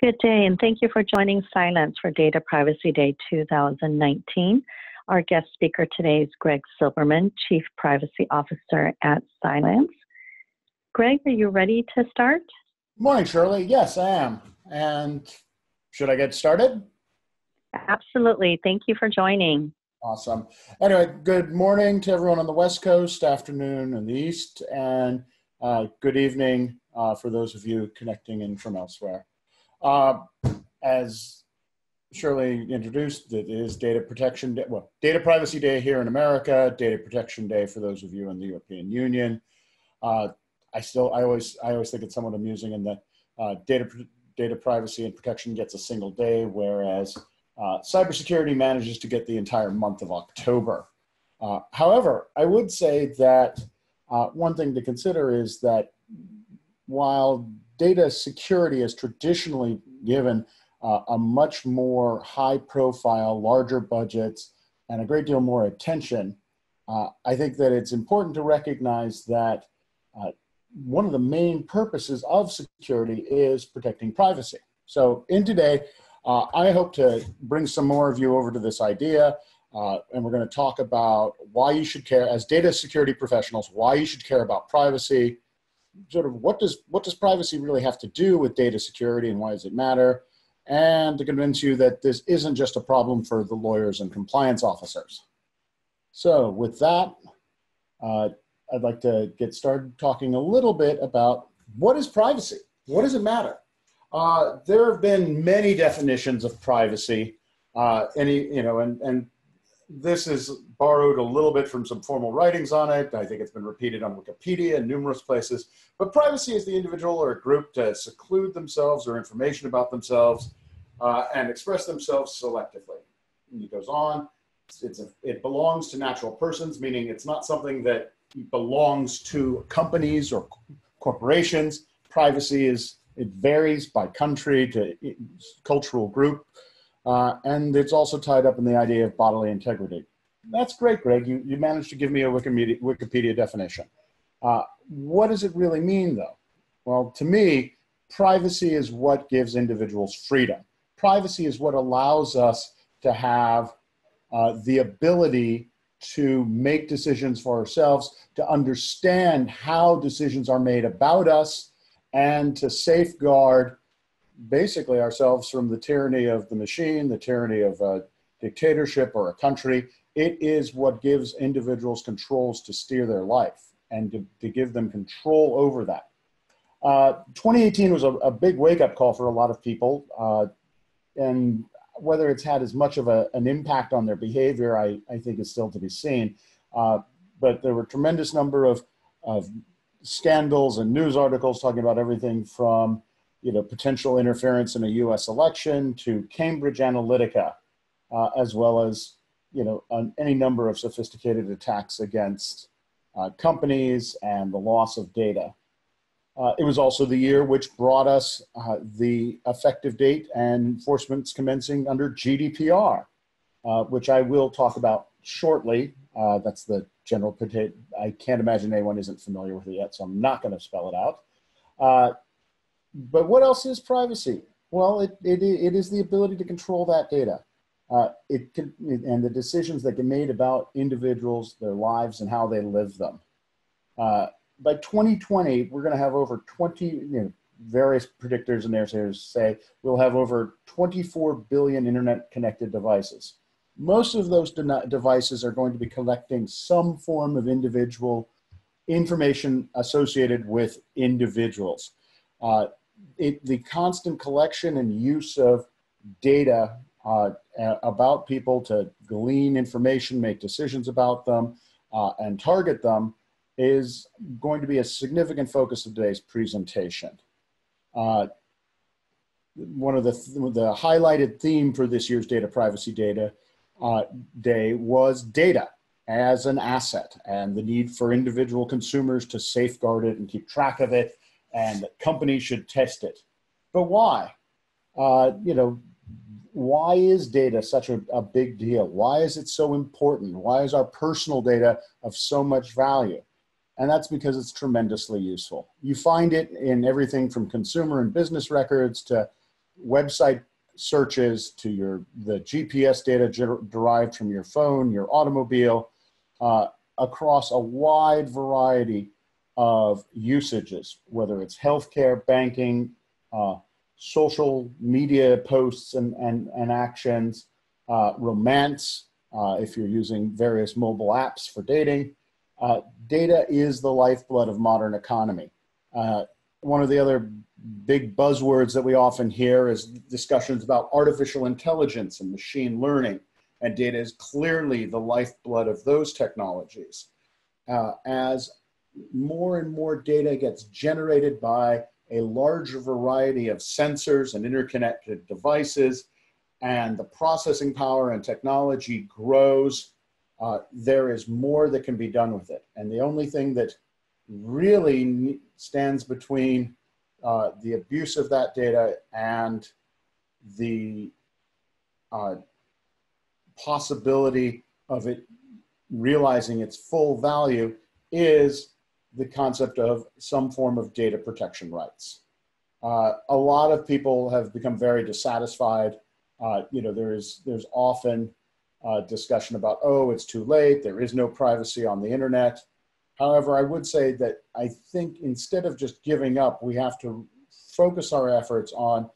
Good day, and thank you for joining Cylance for Data Privacy Day 2019. Our guest speaker today is Greg Silberman, Chief Privacy Officer at Cylance. Greg, are you ready to start? Good morning, Shirley. Yes, I am. And should I get started? Absolutely. Thank you for joining. Awesome. Anyway, good morning to everyone on the West Coast, afternoon in the East, and good evening for those of you connecting in from elsewhere. As Shirley introduced, it is Data Protection Day, well, Data Privacy Day here in America, Data Protection Day for those of you in the European Union. I always think it's somewhat amusing in that data privacy and protection gets a single day, whereas cybersecurity manages to get the entire month of October. However, I would say that one thing to consider is that while data security is traditionally given a much more high profile, larger budgets, and a great deal more attention, I think that it's important to recognize that one of the main purposes of security is protecting privacy. So in today, I hope to bring some more of you over to this idea, and we're going to talk about why you should care as data security professionals, why you should care about privacy, sort of what does privacy really have to do with data security and why does it matter, and to convince you that this isn't just a problem for the lawyers and compliance officers. So with that, I'd like to get started talking a little bit about what is privacy? What does it matter? There have been many definitions of privacy, and this is borrowed a little bit from some formal writings on it. I think it's been repeated on Wikipedia and numerous places. But privacy is the individual or a group to seclude themselves or information about themselves and express themselves selectively. And he goes on, it belongs to natural persons, meaning it's not something that belongs to companies or corporations. Privacy it varies by country to cultural group. And it's also tied up in the idea of bodily integrity. That's great, Greg. You managed to give me a Wikipedia definition. What does it really mean, though? Well, to me, privacy is what gives individuals freedom. Privacy is what allows us to have the ability to make decisions for ourselves, to understand how decisions are made about us, and to safeguard basically ourselves from the tyranny of the machine, the tyranny of a dictatorship or a country. It is what gives individuals controls to steer their life and to give them control over that. 2018 was a big wake-up call for a lot of people, and whether it's had as much of an impact on their behavior, I think is still to be seen. But there were a tremendous number of scandals and news articles talking about everything from potential interference in a U.S. election to Cambridge Analytica, as well as any number of sophisticated attacks against companies and the loss of data. It was also the year which brought us the effective date and enforcements commencing under GDPR, which I will talk about shortly. That's the general potato. I can't imagine anyone isn't familiar with it yet, so I'm not going to spell it out. But what else is privacy? Well, it is the ability to control that data. And the decisions that get made about individuals, their lives, and how they live them. By 2020, we're going to have over 20, various predictors and naysayers say we'll have over 24 billion internet-connected devices. Most of those devices are going to be collecting some form of individual information associated with individuals. The constant collection and use of data about people to glean information, make decisions about them, and target them is going to be a significant focus of today's presentation. One of the highlighted theme for this year's Data Privacy Day was data as an asset and the need for individual consumers to safeguard it and keep track of it, and that companies should test it. But why? Why is data such a big deal? Why is it so important? Why is our personal data of so much value? And that's because it's tremendously useful. You find it in everything from consumer and business records to website searches to the GPS data derived from your phone, your automobile, across a wide variety of usages, whether it's healthcare, banking, social media posts and actions, romance, if you're using various mobile apps for dating. Data is the lifeblood of modern economy. One of the other big buzzwords that we often hear is discussions about artificial intelligence and machine learning, and data is clearly the lifeblood of those technologies. As more and more data gets generated by a larger variety of sensors and interconnected devices, and the processing power and technology grows, there is more that can be done with it. And the only thing that really stands between the abuse of that data and the possibility of it realizing its full value is the concept of some form of data protection rights. A lot of people have become very dissatisfied. There's often discussion about, oh, it's too late, there is no privacy on the internet. However, I would say that I think instead of just giving up, we have to focus our efforts on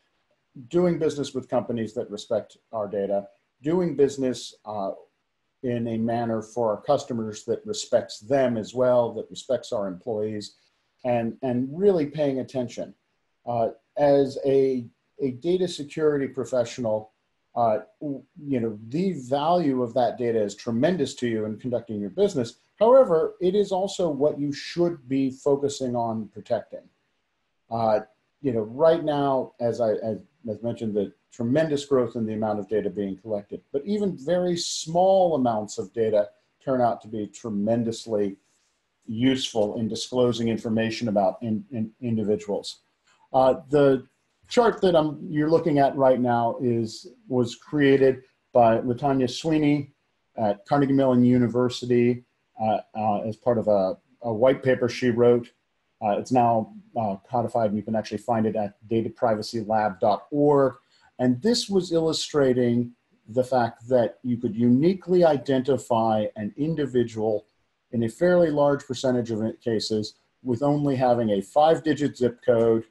doing business with companies that respect our data, doing business in a manner for our customers that respects them as well, that respects our employees, and really paying attention. As a data security professional, the value of that data is tremendous to you in conducting your business. However, it is also what you should be focusing on protecting. Right now, as mentioned, the tremendous growth in the amount of data being collected, but even very small amounts of data turn out to be tremendously useful in disclosing information about individuals. The chart that you're looking at right now was created by LaTanya Sweeney at Carnegie Mellon University as part of a white paper she wrote. It's now codified, and you can actually find it at dataprivacylab.org. And this was illustrating the fact that you could uniquely identify an individual in a fairly large percentage of cases with only having a 5-digit zip code,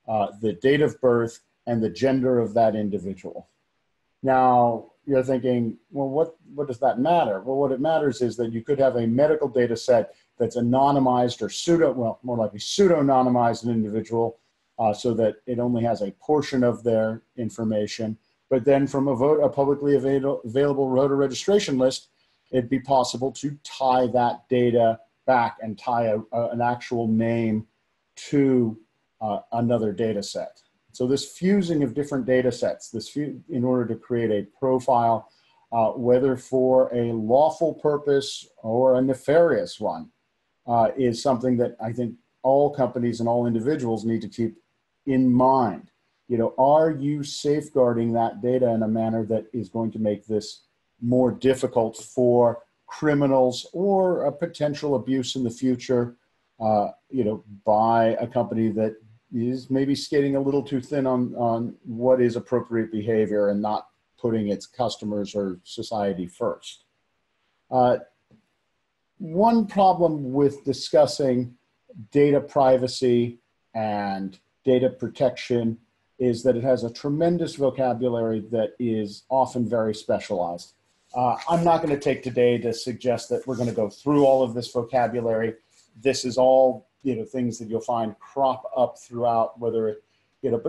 the date of birth, and the gender of that individual. Now, you're thinking, well, what does that matter? Well, what it matters is that you could have a medical data set that's anonymized or more likely pseudo-anonymized an individual so that it only has a portion of their information. But then from a publicly available voter registration list, it'd be possible to tie that data back and tie an actual name to another data set. So this fusing of different data sets, in order to create a profile, whether for a lawful purpose or a nefarious one, is something that I think all companies and all individuals need to keep in mind. Are you safeguarding that data in a manner that is going to make this more difficult for criminals or a potential abuse in the future, by a company that is maybe skating a little too thin on what is appropriate behavior and not putting its customers or society first. One problem with discussing data privacy and data protection is that it has a tremendous vocabulary that is often very specialized. I'm not going to take today to suggest that we're going to go through all of this vocabulary. This is all things that you'll find crop up throughout, but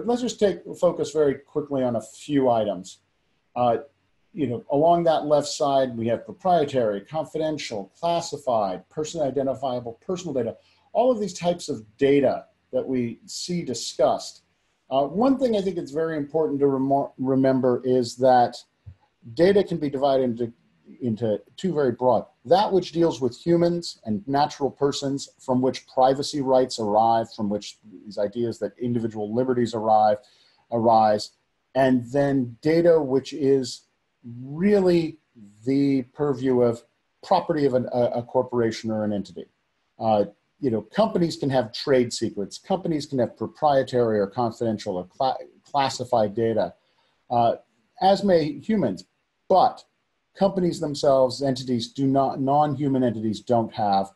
let's just focus very quickly on a few items. Along that left side, we have proprietary, confidential, classified, person identifiable, personal data, all of these types of data that we see discussed. One thing I think it's very important to remember is that data can be divided into two very broad. That which deals with humans and natural persons, from which privacy rights arise, from which these ideas that individual liberties arise, and then data which is really the purview of property of a corporation or an entity. Companies can have trade secrets. Companies can have proprietary or confidential or classified data, as may humans, but companies themselves, entities non-human entities don't have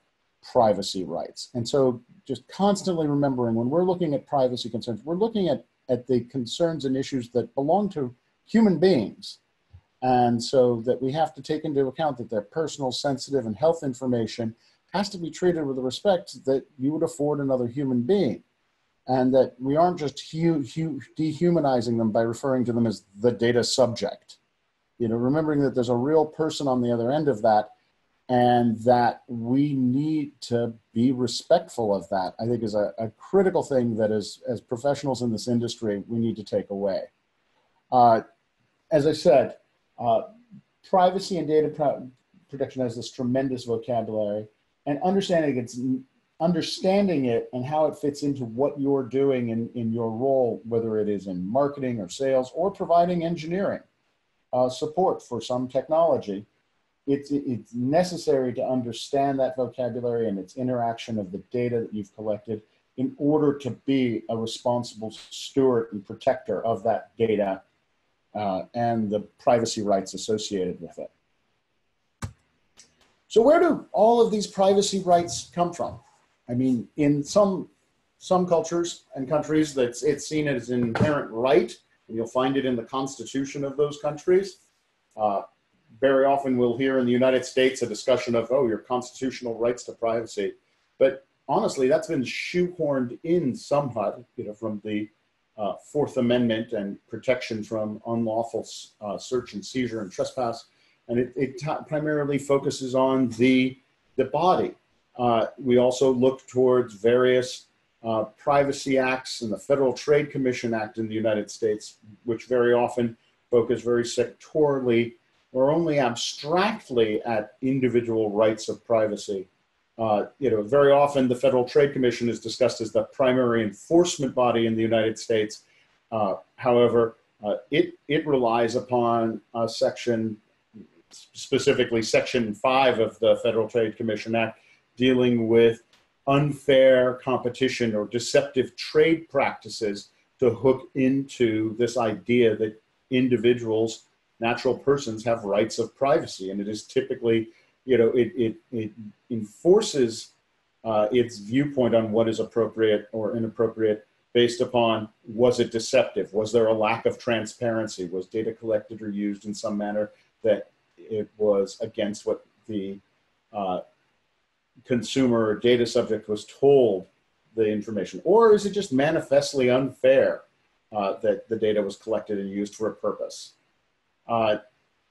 privacy rights. And so just constantly remembering when we're looking at privacy concerns, we're looking at the concerns and issues that belong to human beings. And so that we have to take into account that their personal, sensitive, and health information has to be treated with the respect that you would afford another human being. And that we aren't just dehumanizing them by referring to them as the data subject. You know, remembering that there's a real person on the other end of that, and that we need to be respectful of that, I think is a critical thing that as professionals in this industry, we need to take away. As I said, privacy and data protection has this tremendous vocabulary, and understanding it and how it fits into what you're doing in your role, whether it is in marketing or sales or providing engineering support for some technology. It's necessary to understand that vocabulary and its interaction of the data that you've collected in order to be a responsible steward and protector of that data and the privacy rights associated with it. So where do all of these privacy rights come from? I mean, in some cultures and countries, it's seen as an inherent right, and you'll find it in the constitution of those countries. Very often we'll hear in the United States a discussion of, oh, your constitutional rights to privacy. But honestly, that's been shoehorned in somewhat, you know, from the Fourth Amendment and protection from unlawful search and seizure and trespass. And it primarily focuses on the body. We also look towards various privacy acts and the Federal Trade Commission Act in the United States, which very often focus very sectorally or only abstractly at individual rights of privacy. You know, very often the Federal Trade Commission is discussed as the primary enforcement body in the United States. However, it relies upon specifically Section 5 of the Federal Trade Commission Act, dealing with unfair competition or deceptive trade practices to hook into this idea that individuals, natural persons, have rights of privacy. And it is typically, you know, it enforces its viewpoint on what is appropriate or inappropriate based upon, was it deceptive? Was there a lack of transparency? Was data collected or used in some manner that it was against what the consumer or data subject was told the information? Or is it just manifestly unfair that the data was collected and used for a purpose?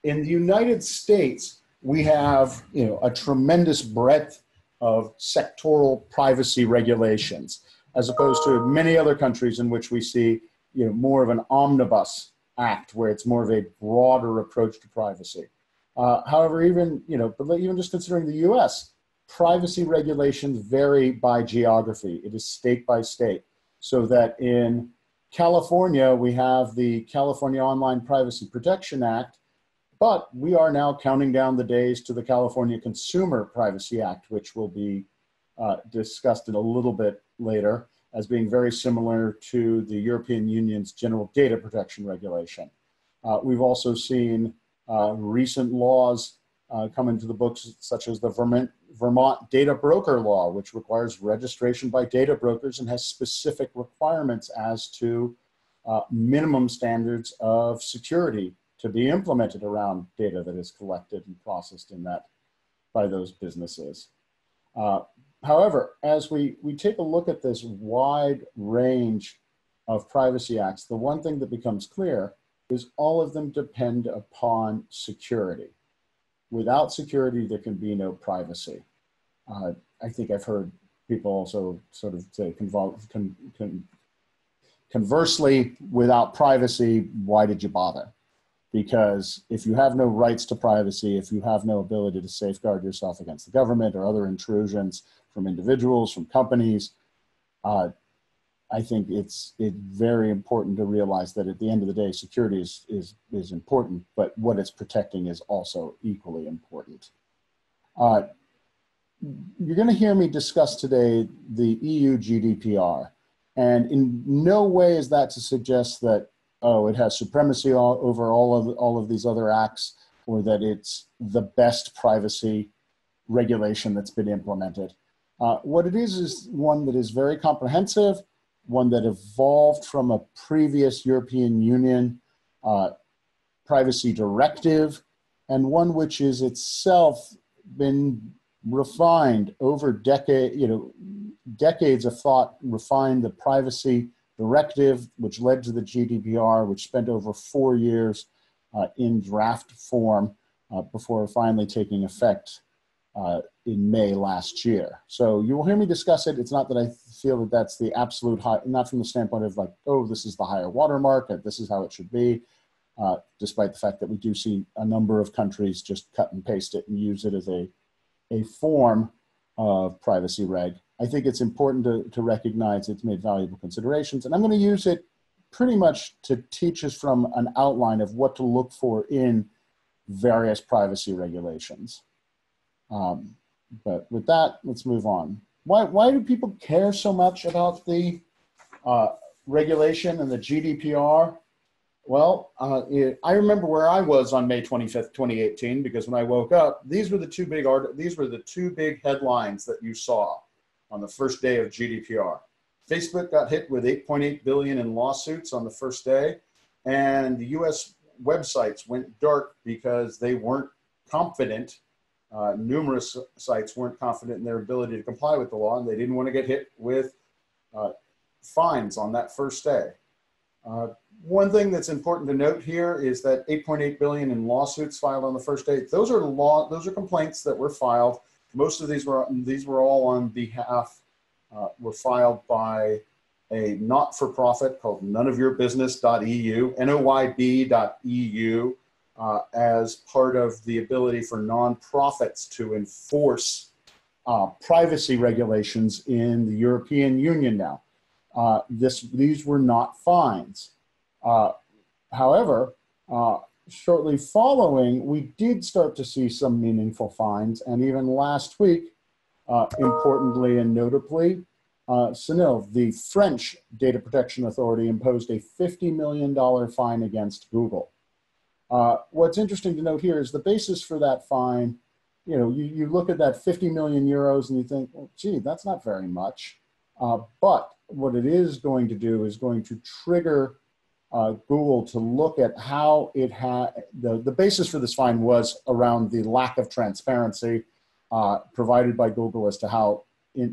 In the United States, we have, you know, a tremendous breadth of sectoral privacy regulations, as opposed to many other countries in which we see, you know, more of an omnibus act where it's more of a broader approach to privacy. However, even just considering the US, privacy regulations vary by geography. It is state by state. So that in California, we have the California Online Privacy Protection Act, but we are now counting down the days to the California Consumer Privacy Act, which will be discussed in a little bit later, as being very similar to the European Union's General Data Protection Regulation. We've also seen recent laws come into the books, such as the Vermont Data Broker Law, which requires registration by data brokers and has specific requirements as to minimum standards of security to be implemented around data that is collected and processed in that by those businesses. However, as we take a look at this wide range of privacy acts, the one thing that becomes clear is all of them depend upon security. Without security, there can be no privacy. I think I've heard people also sort of say conversely, without privacy, why did you bother? Because if you have no rights to privacy, if you have no ability to safeguard yourself against the government or other intrusions from individuals, from companies, I think it's very important to realize that at the end of the day, security is important, but what it's protecting is also equally important. You're going to hear me discuss today the EU GDPR, and in no way is that to suggest that oh, it has supremacy over all of these other acts, or that it's the best privacy regulation that's been implemented. What it is one that is very comprehensive, one that evolved from a previous European Union privacy directive, and one which is itself been refined over decades of thought, refined the privacy directive, which led to the GDPR, which spent over 4 years in draft form before finally taking effect in May last year. So you will hear me discuss it. It's not that I feel that that's the absolute high, not from the standpoint of like, oh, this is the higher watermark, and this is how it should be, despite the fact that we do see a number of countries just cut and paste it and use it as a form of privacy reg. I think it's important to recognize it's made valuable considerations, and I'm going to use it pretty much to teach us from an outline of what to look for in various privacy regulations. But with that, let's move on. Why do people care so much about the regulation and the GDPR? Well, I remember where I was on May 25th, 2018, because when I woke up, these were the two big headlines that you saw on the first day of GDPR. Facebook got hit with 8.8 billion in lawsuits on the first day, and the US websites went dark because they weren't confident. Numerous sites weren't confident in their ability to comply with the law, and they didn't want to get hit with fines on that first day. One thing that's important to note here is that 8.8 billion in lawsuits filed on the first day. Those are complaints that were filed. Most of these were all on behalf, were filed by a not-for-profit called noneofyourbusiness.eu, noyb.eu, as part of the ability for nonprofits to enforce privacy regulations in the European Union now. These were not fines. However, shortly following, we did start to see some meaningful fines, and even last week, importantly and notably, CNIL, the French Data Protection Authority, imposed a $50 million fine against Google. What's interesting to note here is the basis for that fine. You know, you look at that 50 million euros and you think, well, gee, that's not very much. But what it is going to do is going to trigger Google to look at how it had, the basis for this fine was around the lack of transparency provided by Google as to how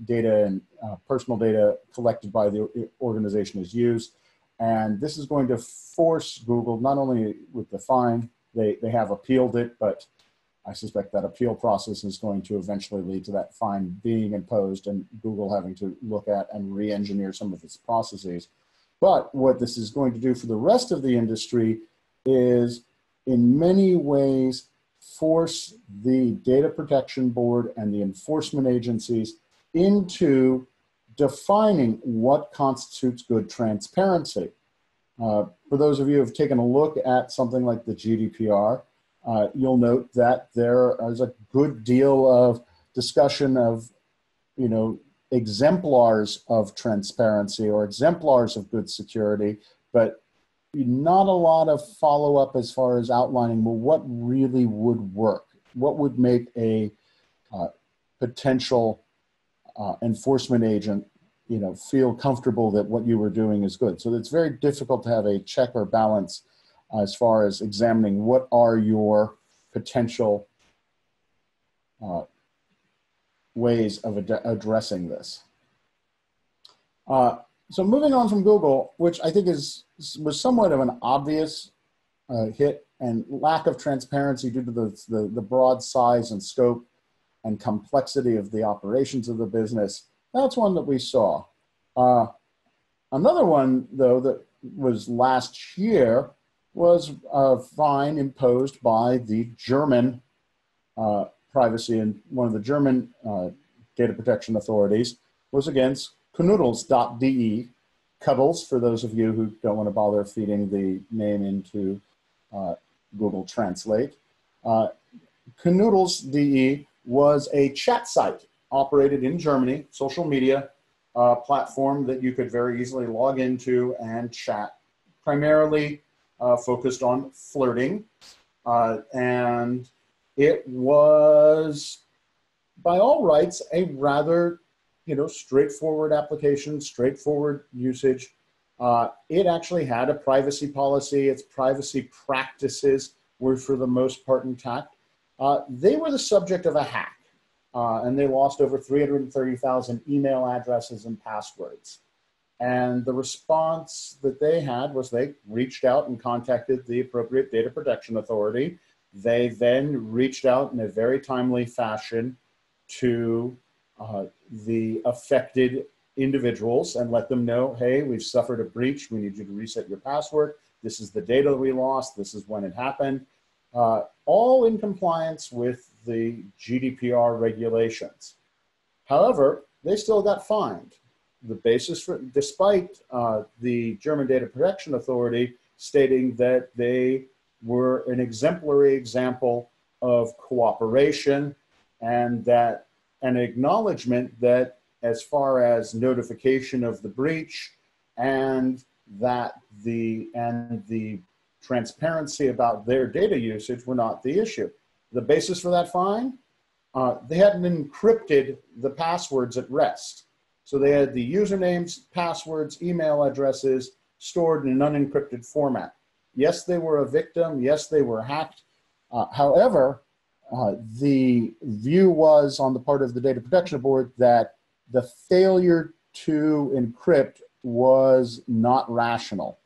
data and personal data collected by the organization is used. And this is going to force Google, not only with the fine, they have appealed it, but I suspect that appeal process is going to eventually lead to that fine being imposed and Google having to look at and re-engineer some of its processes. But what this is going to do for the rest of the industry is in many ways force the Data Protection Board and the enforcement agencies into defining what constitutes good transparency. For those of you who have taken a look at something like the GDPR, you'll note that there is a good deal of discussion of, you know, exemplars of transparency or exemplars of good security, but not a lot of follow-up as far as outlining, well, what really would work? What would make a potential enforcement agent, you know, feel comfortable that what you were doing is good? So it's very difficult to have a check or balance as far as examining what are your potential ways of addressing this. So moving on from Google, which I think was somewhat of an obvious hit and lack of transparency due to the broad size and scope and complexity of the operations of the business. That's one that we saw. Another one, though, that was last year was a fine imposed by the German privacy and one of the German data protection authorities was against Knuddels.de, Cuddles, for those of you who don't want to bother feeding the name into Google Translate. Knuddels.de was a chat site operated in Germany, social media platform that you could very easily log into and chat primarily focused on flirting. And it was, by all rights, a rather, straightforward application, straightforward usage. It actually had a privacy policy. Its privacy practices were, for the most part, intact. They were the subject of a hack, and they lost over 330,000 email addresses and passwords. And the response that they had was they reached out and contacted the appropriate data protection authority. They then reached out in a very timely fashion to the affected individuals and let them know, hey, we've suffered a breach. We need you to reset your password. This is the data we lost. This is when it happened. All in compliance with the GDPR regulations. However, they still got fined. The basis for, despite the German Data Protection Authority stating that they were an exemplary example of cooperation and that an acknowledgement that as far as notification of the breach and that the transparency about their data usage were not the issue. The basis for that fine, they hadn't encrypted the passwords at rest. So they had the usernames, passwords, email addresses stored in an unencrypted format. Yes, they were a victim. Yes, they were hacked. However, the view was on the part of the Data Protection Board that the failure to encrypt was not rational.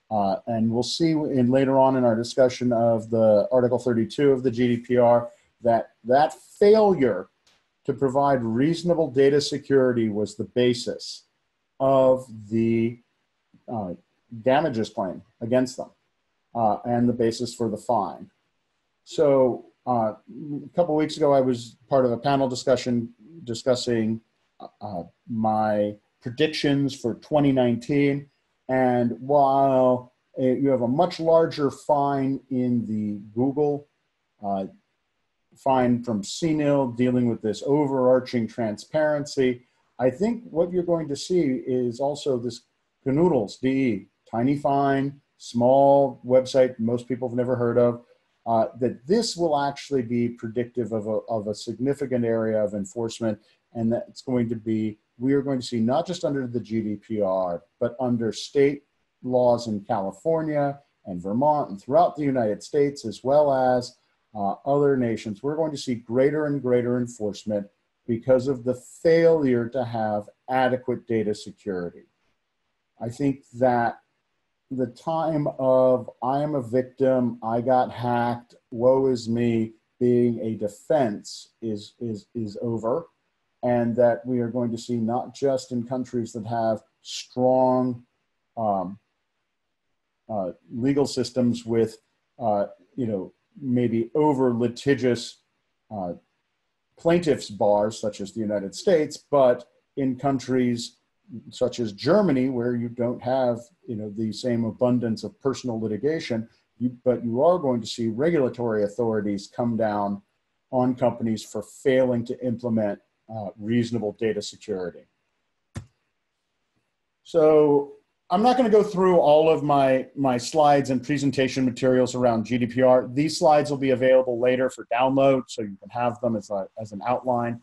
And we'll see later on in our discussion of the Article 32 of the GDPR that failure to provide reasonable data security was the basis of the damages claim against them and the basis for the fine. So a couple of weeks ago, I was part of a panel discussion discussing my predictions for 2019. And while you have a much larger fine in the Google fine from CNIL dealing with this overarching transparency, I think what you're going to see is also this Kanoodles, DE, tiny fine, small website most people have never heard of, that this will actually be predictive of a significant area of enforcement, and that it's going to be, we are going to see not just under the GDPR, but under state laws in California and Vermont and throughout the United States, as well as other nations, we're going to see greater and greater enforcement because of the failure to have adequate data security. I think that the time of I am a victim, I got hacked, woe is me, being a defense is over, and that we are going to see not just in countries that have strong legal systems with maybe over litigious plaintiffs bars such as the United States, but in countries such as Germany, where you don't have the same abundance of personal litigation, but you are going to see regulatory authorities come down on companies for failing to implement reasonable data security. So I'm not going to go through all of my slides and presentation materials around GDPR. These slides will be available later for download, so you can have them as an outline.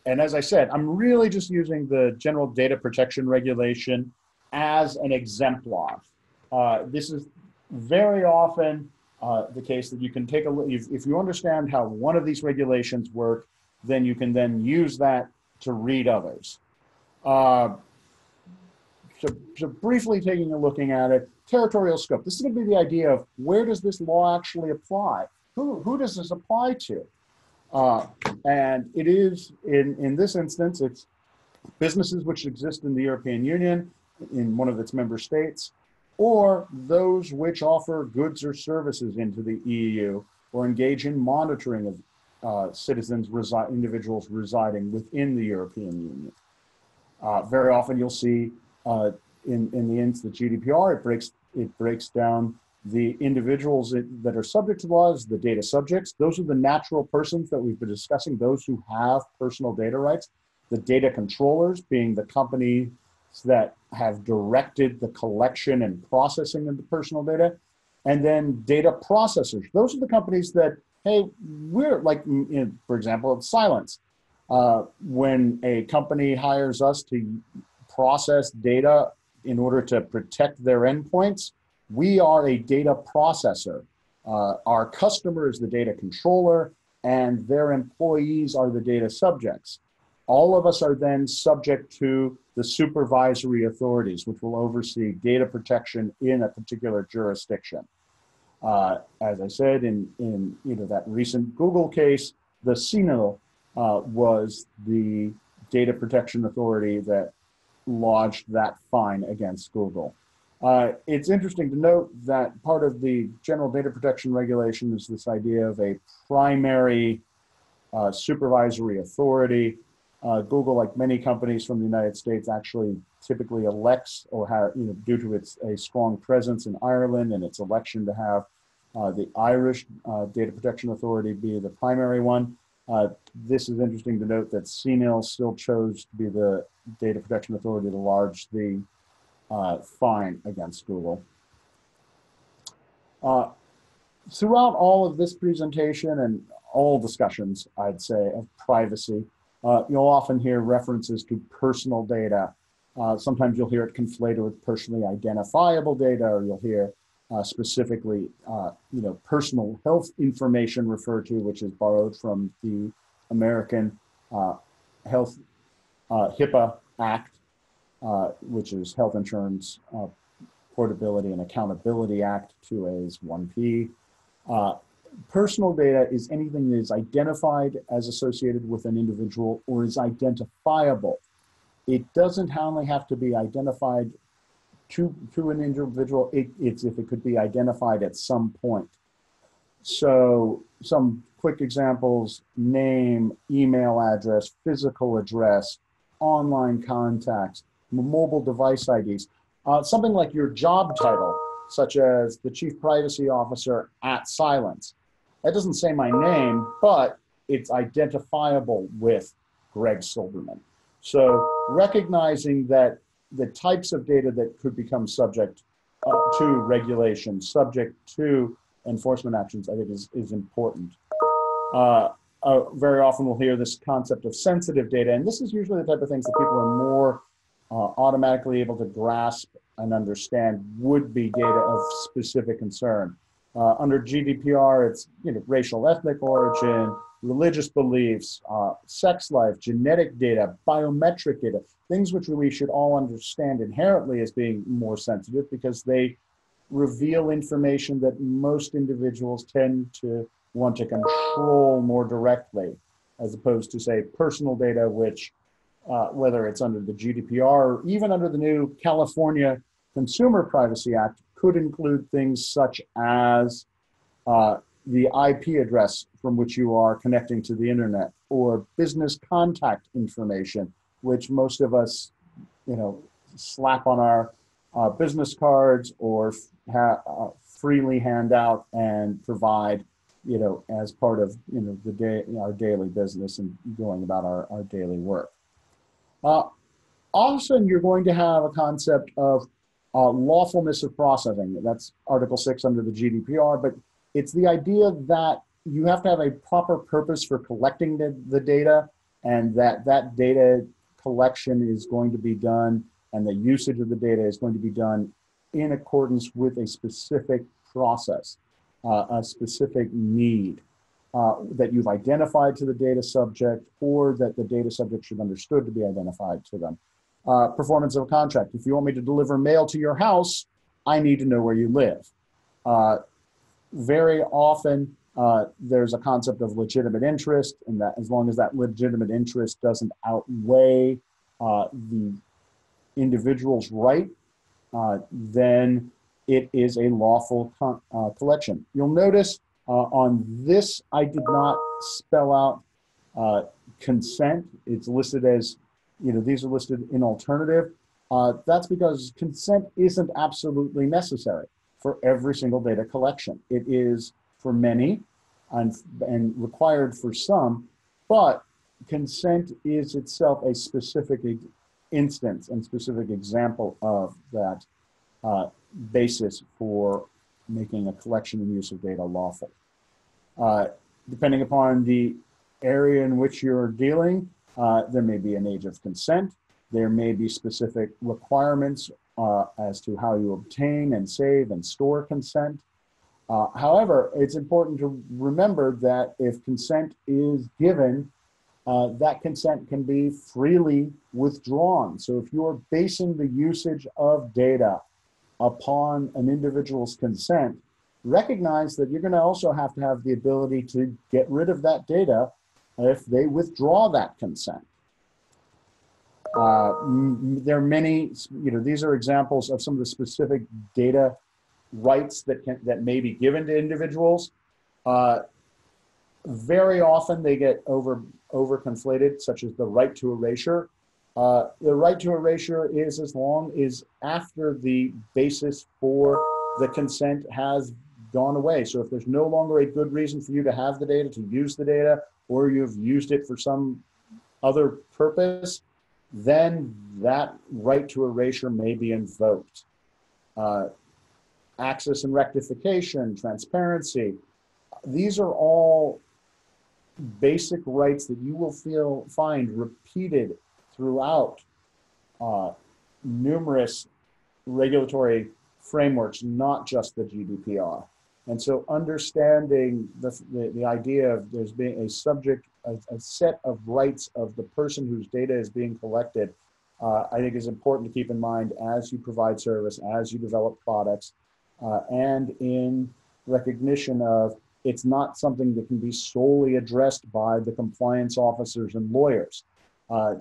And as I said, I'm really just using the General Data Protection Regulation as an exemplar. This is very often the case that you can take a look, if you understand how one of these regulations work, then you can then use that to read others. So briefly looking at it, territorial scope. This is going to be the idea of where does this law actually apply? Who does this apply to? And it is, in this instance, it's businesses which exist in the European Union, in one of its member states, or those which offer goods or services into the EU or engage in monitoring of individuals residing within the European Union. Very often you'll see in the GDPR, it breaks down the individuals that are subject to laws, the data subjects. Those are the natural persons that we've been discussing, those who have personal data rights. The data controllers being the companies that have directed the collection and processing of the personal data. And then data processors. Those are the companies that, hey, we're like, for example, at Cylance. When a company hires us to process data in order to protect their endpoints, we are a data processor. Our customer is the data controller, and their employees are the data subjects. All of us are then subject to the supervisory authorities, which will oversee data protection in a particular jurisdiction. As I said, in that recent Google case, the CNIL was the data protection authority that lodged that fine against Google. It's interesting to note that part of the general data protection regulation is this idea of a primary supervisory authority. Google, like many companies from the United States, actually typically elects, or have, due to a strong presence in Ireland and its election to have the Irish Data Protection Authority be the primary one. This is interesting to note that CNIL still chose to be the Data Protection Authority to lodge the fine against Google. Throughout all of this presentation and all discussions, I'd say, of privacy, you'll often hear references to personal data. Sometimes you'll hear it conflated with personally identifiable data, or you'll hear specifically, personal health information referred to, which is borrowed from the American Health HIPAA Act, which is Health Insurance Portability and Accountability Act, 2A's 1P. Personal data is anything that is identified as associated with an individual or is identifiable. It doesn't only have to be identified to an individual, it's if it could be identified at some point. So some quick examples: name, email address, physical address, online contacts, mobile device IDs, something like your job title, such as the Chief Privacy Officer at Cylance. That doesn't say my name, but it's identifiable with Greg Silberman. So recognizing that the types of data that could become subject to regulation, subject to enforcement actions, I think is important. Very often we'll hear this concept of sensitive data, and this is usually the type of things that people are more automatically able to grasp and understand would be data of specific concern. Under GDPR, it's racial, ethnic origin, religious beliefs, sex life, genetic data, biometric data, things which we should all understand inherently as being more sensitive because they reveal information that most individuals tend to want to control more directly, as opposed to, say, personal data, which, whether it's under the GDPR or even under the new California Consumer Privacy Act, could include things such as the IP address from which you are connecting to the internet, or business contact information, which most of us, slap on our business cards or freely hand out and provide, as part of the day, our daily business and going about our daily work. Often you're going to have a concept of lawfulness of processing. That's Article 6 under the GDPR, but it's the idea that you have to have a proper purpose for collecting the data, and that data collection is going to be done, and the usage of the data is going to be done in accordance with a specific process, a specific need that you've identified to the data subject, or that the data subject should understood to be identified to them. Performance of a contract. If you want me to deliver mail to your house, I need to know where you live. Very often, there's a concept of legitimate interest, and that as long as that legitimate interest doesn't outweigh the individual's right, then it is a lawful collection. You'll notice on this, I did not spell out consent. It's listed as, these are listed in alternative. That's because consent isn't absolutely necessary for every single data collection. It is for many and required for some, but consent is itself a specific instance and specific example of that basis for making a collection and use of data lawful. Depending upon the area in which you're dealing, there may be an age of consent. There may be specific requirements as to how you obtain and save and store consent. However, it's important to remember that if consent is given, that consent can be freely withdrawn. So if you're basing the usage of data upon an individual's consent, recognize that you're going to also have to have the ability to get rid of that data if they withdraw that consent. There are many, these are examples of some of the specific data rights that may be given to individuals. Very often they get over conflated, such as the right to erasure. The right to erasure is as long as after the basis for the consent has gone away. So if there's no longer a good reason for you to have the data, to use the data, or you've used it for some other purpose, then that right to erasure may be invoked. Access and rectification, transparency, these are all basic rights that you will find repeated throughout numerous regulatory frameworks, not just the GDPR. And so understanding the idea of there's being a set of rights of the person whose data is being collected, I think is important to keep in mind as you provide service, as you develop products, and in recognition of it's not something that can be solely addressed by the compliance officers and lawyers.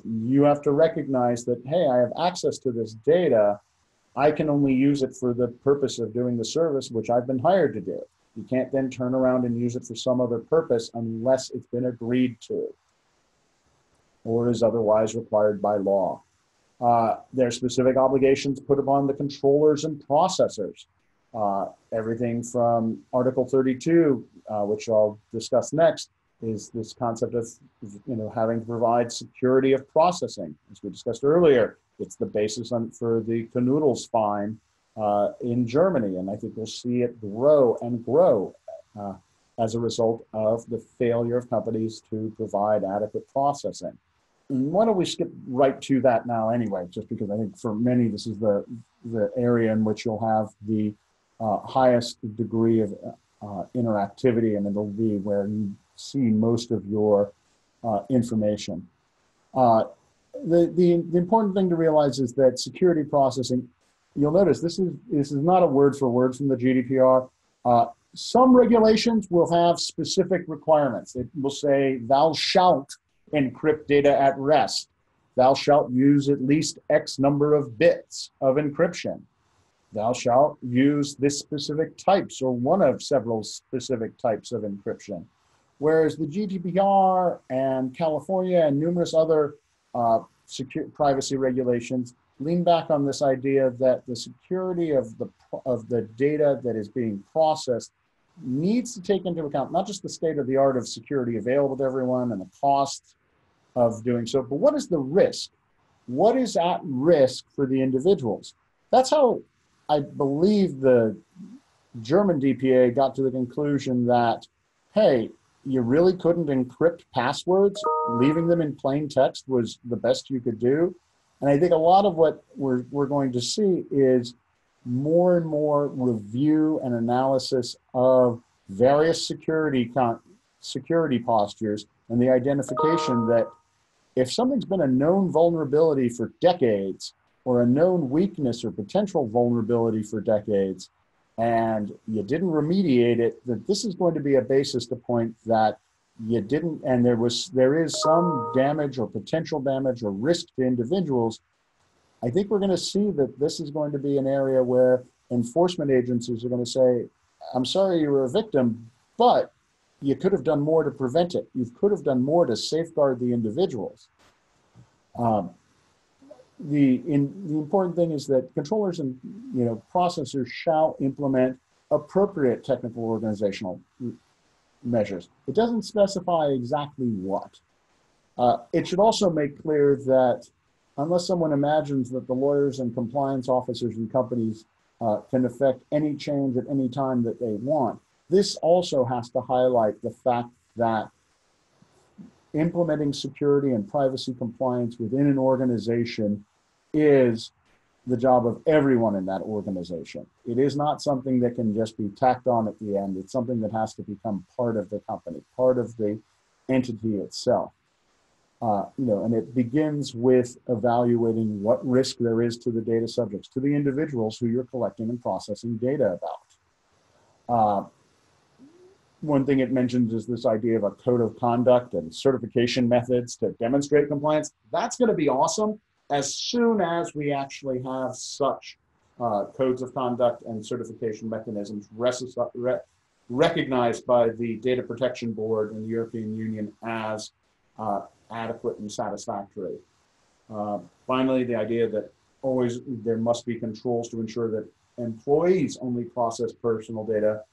You have to recognize that, hey, I have access to this data. I can only use it for the purpose of doing the service which I've been hired to do. You can't then turn around and use it for some other purpose unless it's been agreed to or is otherwise required by law. There are specific obligations put upon the controllers and processors. Everything from Article 32, which I'll discuss next, is this concept of having to provide security of processing. As we discussed earlier, it's the basis for the Kanoodles fine in Germany, and I think we'll see it grow and grow as a result of the failure of companies to provide adequate processing. And why don't we skip right to that now anyway, just because I think for many this is the area in which you'll have the highest degree of interactivity, and it'll be where you see most of your information. The important thing to realize is that security processing, you'll notice this is not a word for word from the GDPR. Some regulations will have specific requirements. It will say, thou shalt encrypt data at rest. Thou shalt use at least X number of bits of encryption. Thou shalt use this specific types or one of several specific types of encryption. Whereas the GDPR and California and numerous other privacy regulations lean back on this idea that the security of the data that is being processed needs to take into account not just the state of the art of security available to everyone and the costs of doing so, but what is the risk? What is at risk for the individuals? That's how I believe the German DPA got to the conclusion that, hey, you really couldn't encrypt passwords. Leaving them in plain text was the best you could do. And I think a lot of what we're going to see is more and more review and analysis of various security postures and the identification that if something's been a known vulnerability for decades or a known weakness or potential vulnerability for decades, and you didn't remediate it, that this is going to be a basis to point that you didn't, and there is some damage or potential damage or risk to individuals. I think we're going to see that this is going to be an area where enforcement agencies are going to say, I'm sorry you were a victim, but you could have done more to prevent it. You could have done more to safeguard the individuals. The important thing is that controllers and processors shall implement appropriate technical organizational measures. It doesn't specify exactly what. It should also make clear that unless someone imagines that the lawyers and compliance officers in companies can affect any change at any time that they want, this also has to highlight the fact that implementing security and privacy compliance within an organization is the job of everyone in that organization. It is not something that can just be tacked on at the end. It's something that has to become part of the company, part of the entity itself. And it begins with evaluating what risk there is to the data subjects, to the individuals who you're collecting and processing data about. One thing it mentions is this idea of a code of conduct and certification methods to demonstrate compliance. That's going to be awesome as soon as we actually have such codes of conduct and certification mechanisms recognized by the Data Protection Board in the European Union as adequate and satisfactory. Finally, the idea that always there must be controls to ensure that employees only process personal data,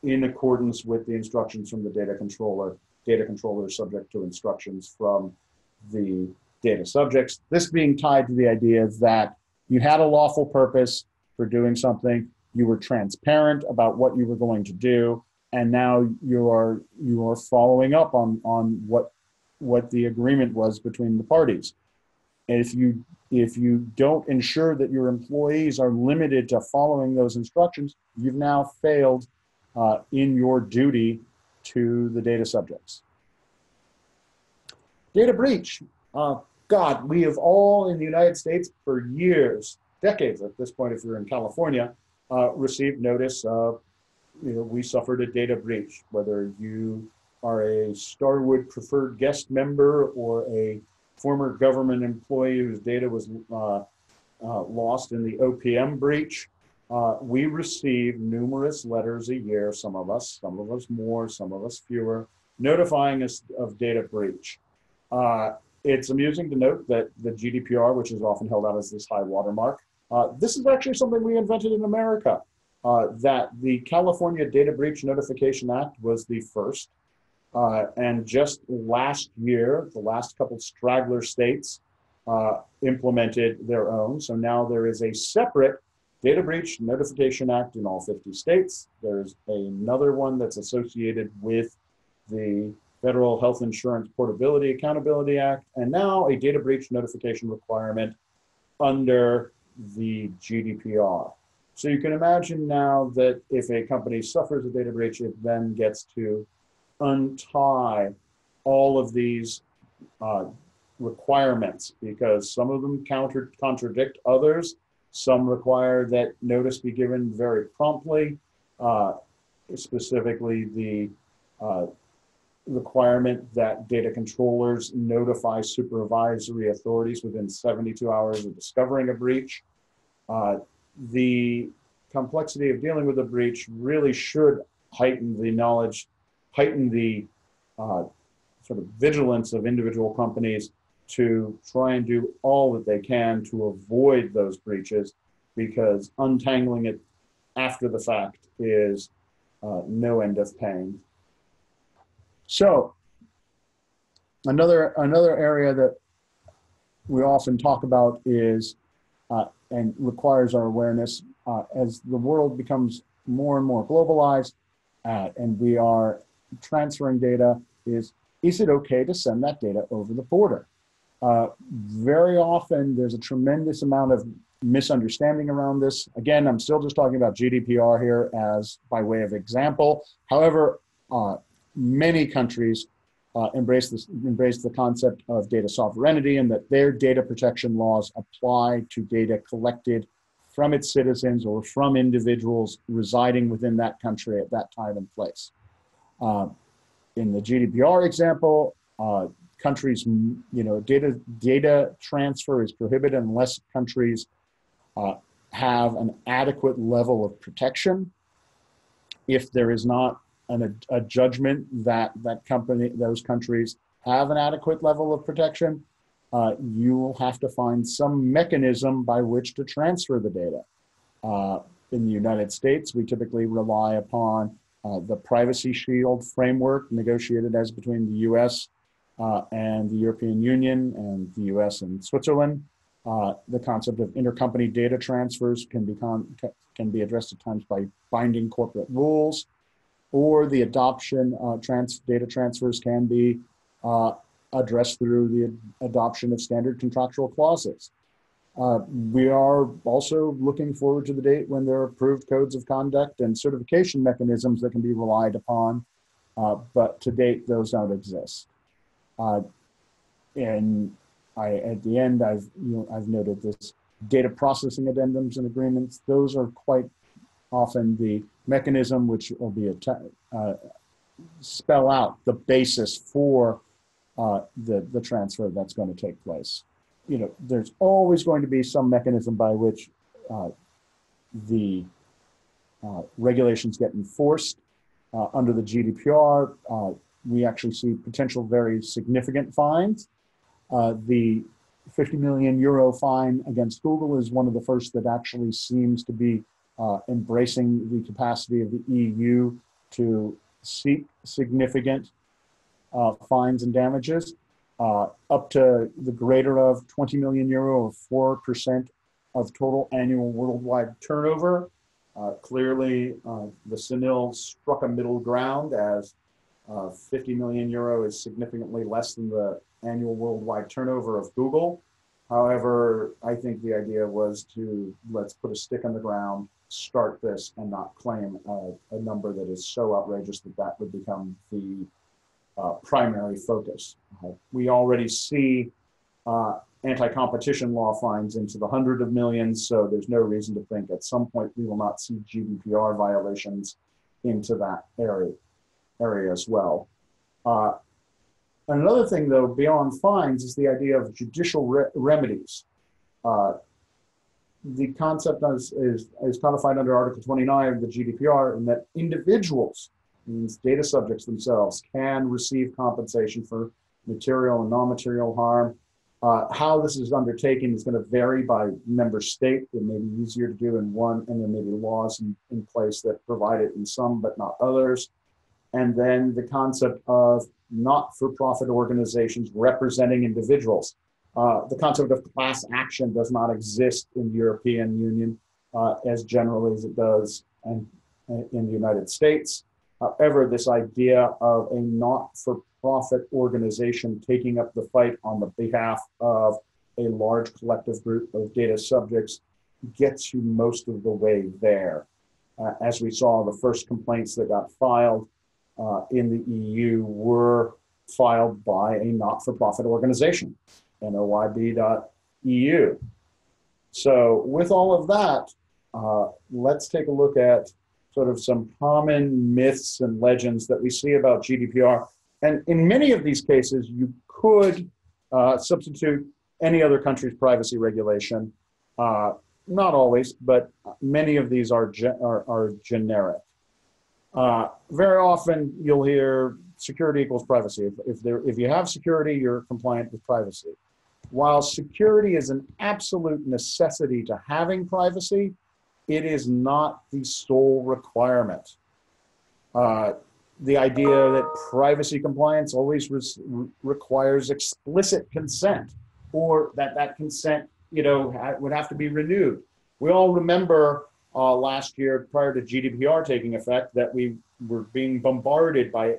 in accordance with the instructions from the data controller is subject to instructions from the data subjects. This being tied to the idea that you had a lawful purpose for doing something, you were transparent about what you were going to do, and now you are following up on what the agreement was between the parties. And if you don't ensure that your employees are limited to following those instructions, you've now failed in your duty to the data subjects. Data breach. God, we have all in the United States for years, decades at this point, if you're in California, received notice of, we suffered a data breach, whether you are a Starwood preferred guest member or a former government employee whose data was lost in the OPM breach. We receive numerous letters a year, some of us more, some of us fewer, notifying us of data breach. It's amusing to note that the GDPR, which is often held out as this high watermark, this is actually something we invented in America, that the California Data Breach Notification Act was the first. And just last year, the last couple straggler states implemented their own. So now there is a separate Data Breach Notification Act in all 50 states. There's another one that's associated with the Federal Health Insurance Portability Accountability Act, and now a data breach notification requirement under the GDPR. So you can imagine now that if a company suffers a data breach, it then gets to untie all of these requirements, because some of them contradict others. Some require that notice be given very promptly, specifically the requirement that data controllers notify supervisory authorities within 72 hours of discovering a breach. The complexity of dealing with a breach really should heighten the knowledge, heighten the sort of vigilance of individual companies to try and do all that they can to avoid those breaches, because untangling it after the fact is no end of pain. So another area that we often talk about is, and requires our awareness, as the world becomes more and more globalized and we are transferring data, is it okay to send that data over the border? Very often there's a tremendous amount of misunderstanding around this. Again, I'm still just talking about GDPR here as by way of example. However, many countries embrace the concept of data sovereignty, and that their data protection laws apply to data collected from its citizens or from individuals residing within that country at that time and place. In the GDPR example, countries, data transfer is prohibited unless countries have an adequate level of protection. If there is not a judgment that those countries have an adequate level of protection, you will have to find some mechanism by which to transfer the data. In the United States, we typically rely upon the Privacy Shield framework negotiated as between the US and the European Union and the US and Switzerland. The concept of intercompany data transfers can be addressed at times by binding corporate rules, or the adoption data transfers can be addressed through the adoption of standard contractual clauses. We are also looking forward to the date when there are approved codes of conduct and certification mechanisms that can be relied upon, but to date, those don't exist. And at the end, I've noted this data processing addendums and agreements. Those are quite often the mechanism which will be spell out the basis for the transfer that's going to take place. There's always going to be some mechanism by which the regulations get enforced. Under the GDPR, we actually see potential very significant fines. The 50 million euro fine against Google is one of the first that actually seems to be embracing the capacity of the EU to seek significant fines and damages, up to the greater of 20 million euro or 4% of total annual worldwide turnover. Clearly, the CNIL struck a middle ground, as 50 million euro is significantly less than the annual worldwide turnover of Google. However, I think the idea was to let's put a stick in the ground, start this, and not claim a number that is so outrageous that that would become the primary focus. We already see anti-competition law fines into the hundreds of millions, so there's no reason to think at some point we will not see GDPR violations into that area as well. Another thing, though, beyond fines is the idea of judicial remedies. The concept is codified under Article 29 of the GDPR, in that individuals, means data subjects themselves, can receive compensation for material and non-material harm. How this is undertaken is going to vary by member state. It may be easier to do in one, and there may be laws in place that provide it in some, but not others. And then the concept of not-for-profit organizations representing individuals. The concept of class action does not exist in the European Union as generally as it does in the United States. However, this idea of a not-for-profit organization taking up the fight on the behalf of a large collective group of data subjects gets you most of the way there. As we saw, the first complaints that got filed in the EU were filed by a not-for-profit organization, noyb.eu. So with all of that, let's take a look at sort of some common myths and legends that we see about GDPR. And in many of these cases, you could substitute any other country's privacy regulation. Not always, but many of these are generic. Very often you'll hear security equals privacy. If you have security, you're compliant with privacy. While security is an absolute necessity to having privacy, it is not the sole requirement. The idea that privacy compliance always requires explicit consent, or that consent, would have to be renewed. We all remember last year, prior to GDPR taking effect, that we were being bombarded by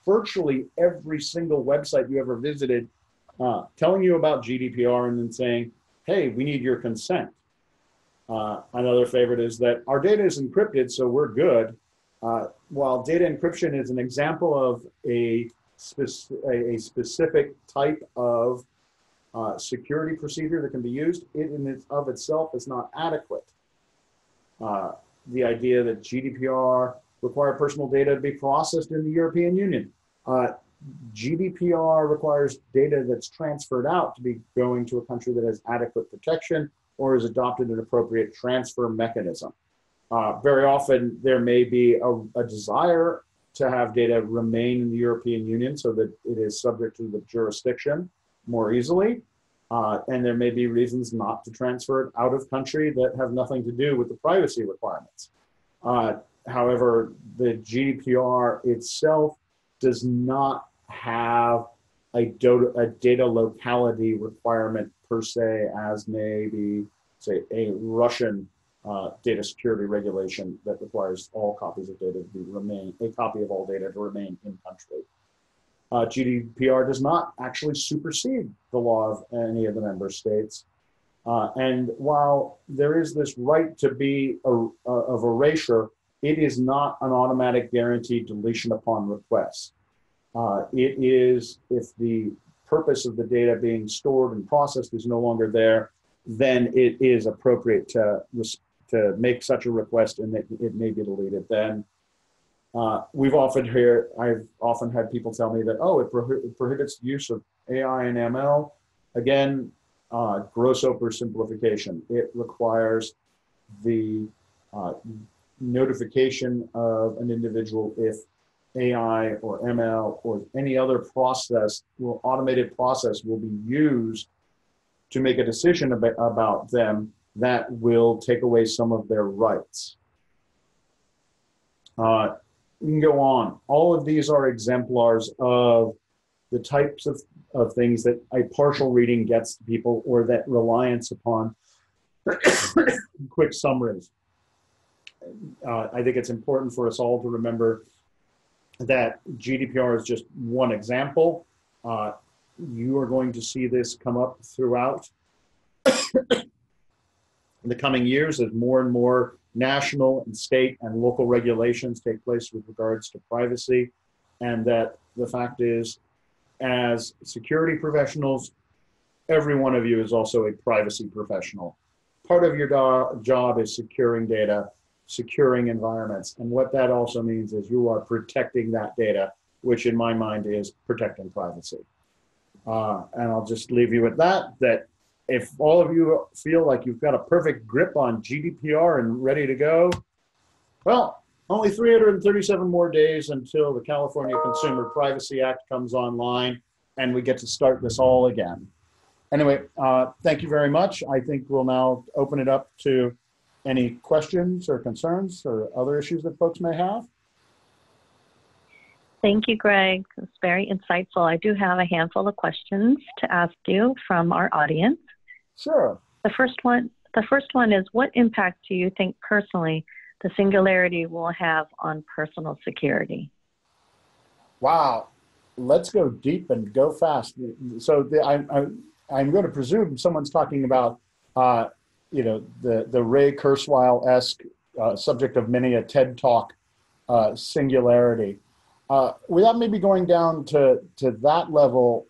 virtually every single website you ever visited, telling you about GDPR and then saying, hey, we need your consent. Another favorite is that our data is encrypted, so we're good. While data encryption is an example of a specific type of security procedure that can be used, it in and of itself is not adequate. The idea that GDPR required personal data to be processed in the European Union. GDPR requires data that's transferred out to be going to a country that has adequate protection or has adopted an appropriate transfer mechanism. Very often there may be a desire to have data remain in the European Union so that it is subject to the jurisdiction more easily. And there may be reasons not to transfer it out of country that have nothing to do with the privacy requirements. However, the GDPR itself does not have a data locality requirement per se, as maybe, say, a Russian data security regulation that requires all copies of data to remain, a copy of all data to remain in country. GDPR does not actually supersede the law of any of the member states. And while there is this right to be of erasure, it is not an automatic guaranteed deletion upon request. It is, if the purpose of the data being stored and processed is no longer there, then it is appropriate to make such a request and that it may be deleted. Then I've often had people tell me that, oh, it prohibits the use of AI and ML. Again, gross oversimplification. It requires the notification of an individual if AI or ML or any other automated process will be used to make a decision about them that will take away some of their rights. We can go on. All of these are exemplars of the types of things that a partial reading gets to people, or that reliance upon quick summaries. I think it's important for us all to remember that GDPR is just one example. You are going to see this come up throughout in the coming years as more and more national and state and local regulations take place with regards to privacy. And that the fact is, as security professionals, every one of you is also a privacy professional. Part of your job is securing data, securing environments. And what that also means is you are protecting that data, which in my mind is protecting privacy. And I'll just leave you with that if all of you feel like you've got a perfect grip on GDPR and ready to go, well, only 337 more days until the California Consumer Privacy Act comes online and we get to start this all again. Anyway, thank you very much. I think we'll now open it up to any questions or concerns or other issues that folks may have. Thank you, Greg. It's very insightful. I do have a handful of questions to ask you from our audience. Sure. The first one is, what impact do you think personally the singularity will have on personal security? Wow. Let's go deep and go fast. So I'm going to presume someone's talking about, the Ray Kurzweil-esque subject of many a TED Talk, singularity. Without maybe going down to that level,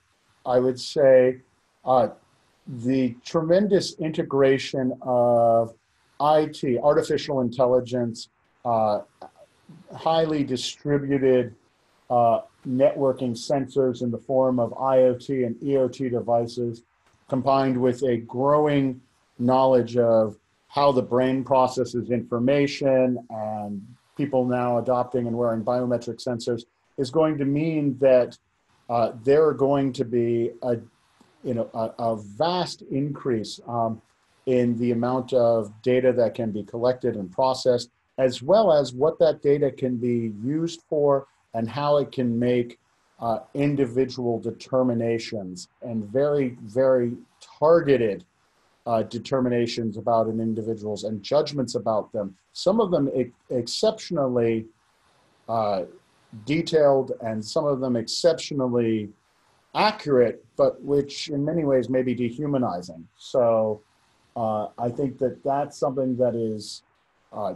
I would say the tremendous integration of IT, artificial intelligence, highly distributed networking sensors in the form of IoT and EOT devices, combined with a growing knowledge of how the brain processes information, and people now adopting and wearing biometric sensors, is going to mean that there are going to be a vast increase in the amount of data that can be collected and processed, as well as what that data can be used for and how it can make individual determinations and very, very targeted determinations about an individual's and judgments about them. Some of them exceptionally detailed and some of them exceptionally accurate, but which in many ways may be dehumanizing. So I think that that's something that is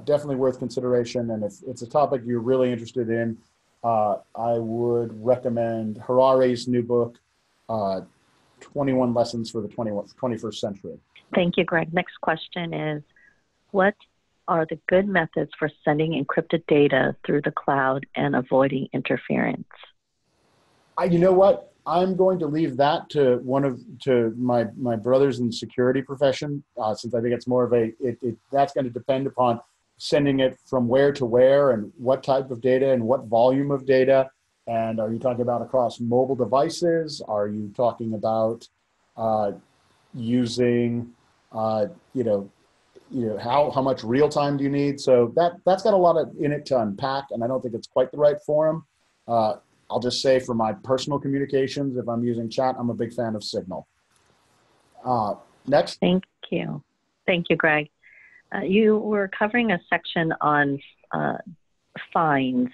definitely worth consideration. And if it's a topic you're really interested in, I would recommend Harare's new book, 21 Lessons for the 21st Century. Thank you, Greg. Next question is, what are the good methods for sending encrypted data through the cloud and avoiding interference? You know what? I'm going to leave that to my brothers in the security profession, since I think it's more of that's going to depend upon sending it from where to where and what type of data and what volume of data. And are you talking about across mobile devices? Are you talking about using, how much real time do you need? So that's got a lot in it to unpack, and I don't think it's quite the right forum. I'll just say for my personal communications, if I'm using chat, I'm a big fan of Signal. Next. Thank you. Thank you, Greg. You were covering a section on fines.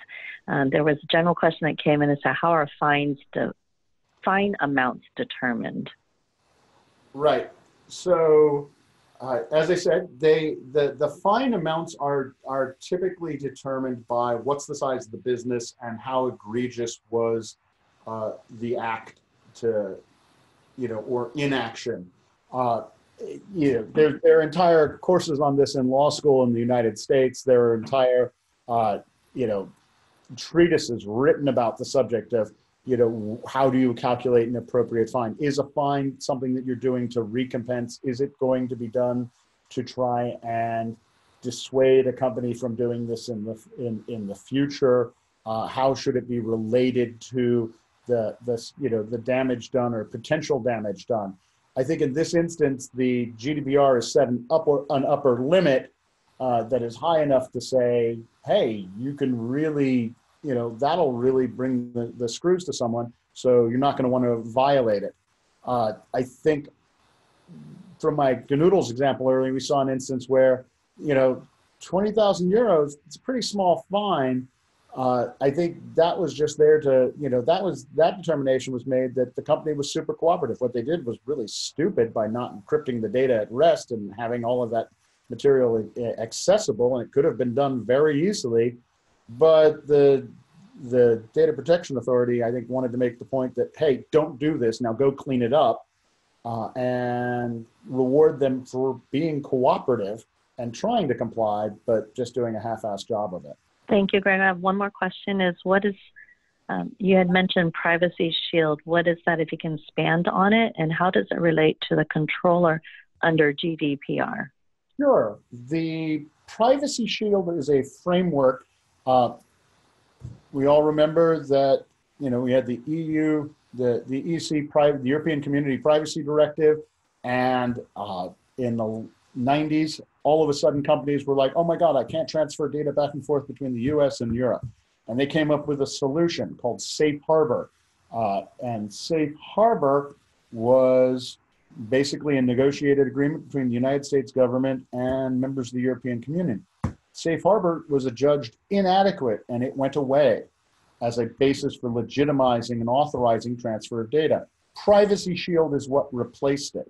There was a general question that came in and said, how are fine amounts determined? Right. So, as I said, the fine amounts are typically determined by what's the size of the business and how egregious was the act to, or inaction. There are entire courses on this in law school in the United States. There are entire, treatises written about the subject of, how do you calculate an appropriate fine? Is a fine something that you're doing to recompense? Is it going to be done to try and dissuade a company from doing this in the future? How should it be related to the damage done or potential damage done? I think in this instance, the GDPR has set an upper limit that is high enough to say, hey, you can really, that'll really bring the screws to someone, so you're not going to want to violate it. I think from my Gnoodles example earlier, we saw an instance where, 20,000 euros, it's a pretty small fine. I think that was just there to, that determination was made that the company was super cooperative. What they did was really stupid by not encrypting the data at rest and having all of that material accessible, and it could have been done very easily. But the Data Protection Authority, I think, wanted to make the point that, hey, don't do this, now go clean it up, and reward them for being cooperative and trying to comply, but just doing a half-assed job of it. Thank you, Greg. I have one more question is, what is, you had mentioned Privacy Shield. What is that, if you can expand on it, and how does it relate to the controller under GDPR? Sure. The Privacy Shield is a framework. We all remember that, we had the EU, the EC, the European Community Privacy Directive, and in the 90s, all of a sudden companies were like, oh my God, I can't transfer data back and forth between the US and Europe. And they came up with a solution called Safe Harbor. And Safe Harbor was basically a negotiated agreement between the United States government and members of the European Community. Safe Harbor was adjudged inadequate, and it went away as a basis for legitimizing and authorizing transfer of data. Privacy Shield is what replaced it.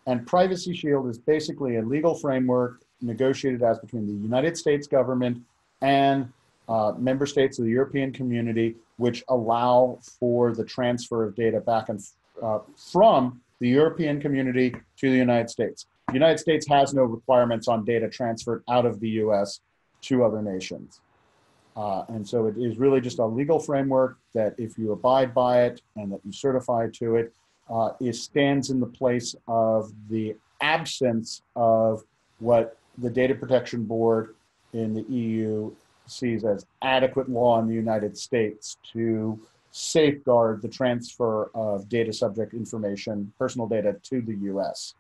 And Privacy Shield is basically a legal framework negotiated as between the United States government and member states of the European Community, which allow for the transfer of data back and from the European Community to the United States. The United States has no requirements on data transferred out of the US to other nations. And so it is really just a legal framework that, if you abide by it and that you certify to it, it stands in the place of the absence of what the Data Protection Board in the EU sees as adequate law in the United States to safeguard the transfer of data subject information, personal data, to the US.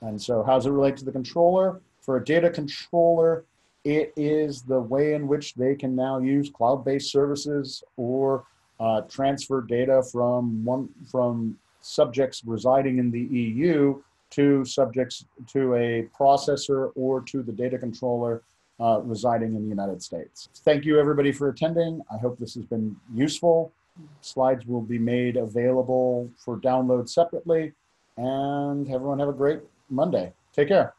And so how does it relate to the controller? For a data controller, it is the way in which they can now use cloud-based services or transfer data from subjects residing in the EU to subjects to a processor or to the data controller residing in the United States. Thank you, everybody, for attending. I hope this has been useful. Slides will be made available for download separately, and everyone have a great Monday. Take care.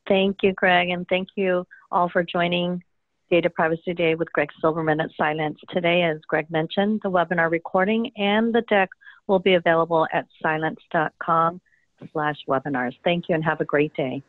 Thank you, Greg, and thank you all for joining Data Privacy Day with Greg Silberman at Cylance. Today, as Greg mentioned, the webinar recording and the deck will be available at cylance.com/webinars. Thank you and have a great day.